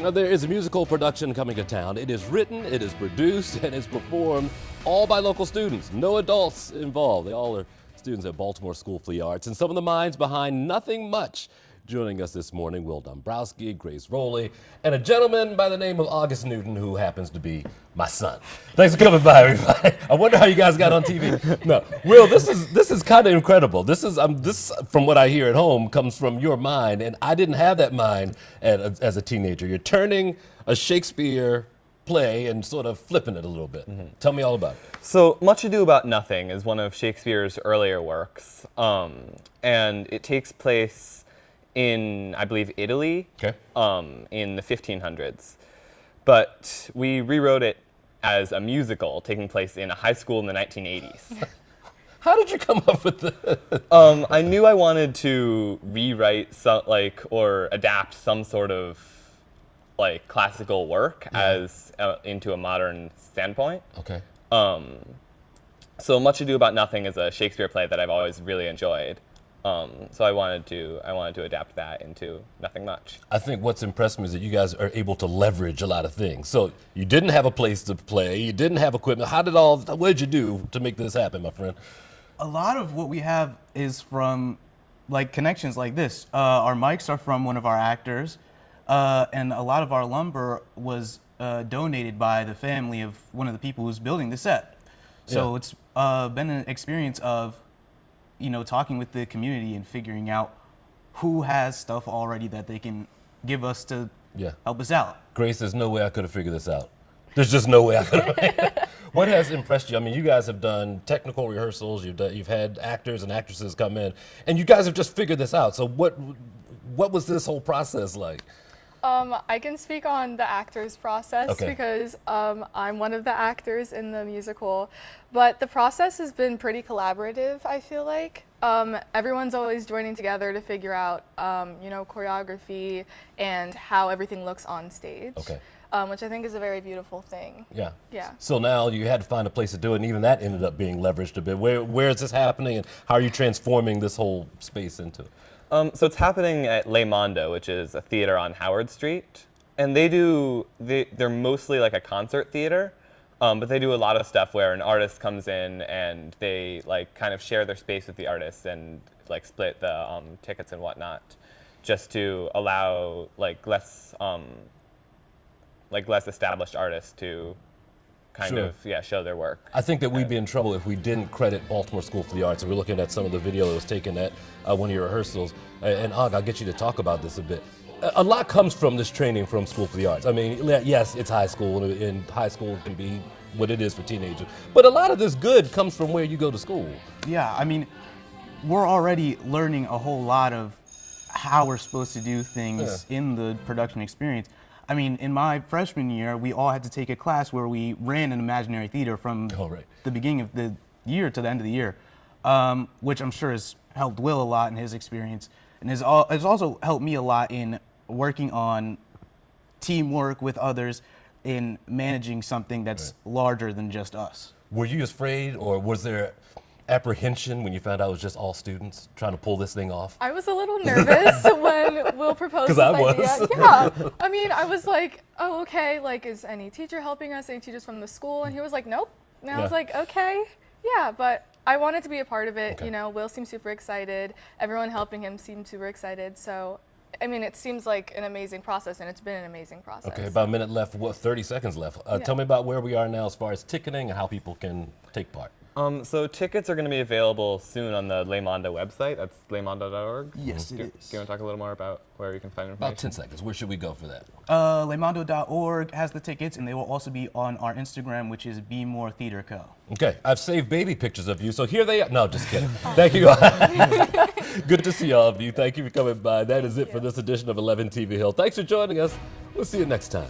Now, there is a musical production coming to town. It is written, it is produced, and it's performed all by local students. No adults involved. They all are students at Baltimore School of the Arts. And some of the minds behind Nothing Much. Joining us this morning, Will Dombrowski, Grace Rolley, and a gentleman by the name of August Newton, who happens to be my son. Thanks for coming by, everybody. I wonder how you guys got on TV. No, Will, this is kind of incredible. This, from what I hear at home, comes from your mind, and I didn't have that mind as a teenager. You're turning a Shakespeare play and sort of flipping it a little bit. Tell me all about it. So, Much Ado About Nothing is one of Shakespeare's earlier works, and it takes place in, I believe, Italy, in the 1500s. But we rewrote it as a musical taking place in a high school in the 1980s. How did you come up with this? I knew I wanted to rewrite or adapt some sort of classical work as into a modern standpoint. Okay. So Much Ado About Nothing is a Shakespeare play that I've always really enjoyed. So I wanted to adapt that into Nothing Much. I think what's impressed me is that you guys are able to leverage a lot of things. So you didn't have a place to play, you didn't have equipment. What did you do to make this happen, my friend? A lot of what we have is from connections like this. Our mics are from one of our actors, and a lot of our lumber was donated by the family of one of the people who's building the set. So it's been an experience of talking with the community and figuring out who has stuff already that they can give us to help us out. Grace, there's no way I could have figured this out. There's just no way I could have. What has impressed you? I mean, you guys have done technical rehearsals, you've had actors and actresses come in, and you guys have just figured this out. So what was this whole process like? I can speak on the actors process because I'm one of the actors in the musical, but the process has been pretty collaborative, I feel like. Everyone's always joining together to figure out, choreography and how everything looks on stage, which I think is a very beautiful thing. Yeah. Yeah. So now you had to find a place to do it, and even that ended up being leveraged a bit. Where is this happening, and how are you transforming this whole space into? So it's happening at Le Mondo, which is a theater on Howard Street, and they're mostly like a concert theater, but they do a lot of stuff where an artist comes in and they kind of share their space with the artist and split the tickets and whatnot, just to allow less established artists to kind of show their work. I think that we'd be in trouble if we didn't credit Baltimore School for the Arts. And we're looking at some of the video that was taken at one of your rehearsals. And Og, I'll get you to talk about this a bit. A lot comes from this training from School for the Arts. I mean, yes, it's high school, and high school can be what it is for teenagers. But a lot of this good comes from where you go to school. Yeah, I mean, we're already learning a whole lot of how we're supposed to do things in the production experience. I mean, in my freshman year, we all had to take a class where we ran an imaginary theater from the beginning of the year to the end of the year, which I'm sure has helped Will a lot in his experience, and has also helped me a lot in working on teamwork with others in managing something that's larger than just us. Were you afraid, or was there apprehension when you found out it was just all students trying to pull this thing off? I was a little nervous when Will proposed this idea. Yeah, I mean, I was like, oh, okay, is any teacher helping us, any teachers from the school? And he was like, nope. And I was like, okay, yeah, but I wanted to be a part of it. Will seemed super excited. Everyone helping him seemed super excited. So, I mean, it seems like an amazing process, and it's been an amazing process. Okay, about a minute left, 30 seconds left. Tell me about where we are now as far as ticketing and how people can take part. So tickets are going to be available soon on the Le Mondo website. That's lemondo.org. Yes, it is. Do you want to talk a little more about where you can find information? About 10 seconds. Where should we go for that? lemondo.org has the tickets, and they will also be on our Instagram, which is Be More Theater Co. Okay, I've saved baby pictures of you, so here they are. No, just kidding. Thank you. Good to see all of you. Thank you for coming by. That is it for this edition of 11 TV Hill. Thanks for joining us. We'll see you next time.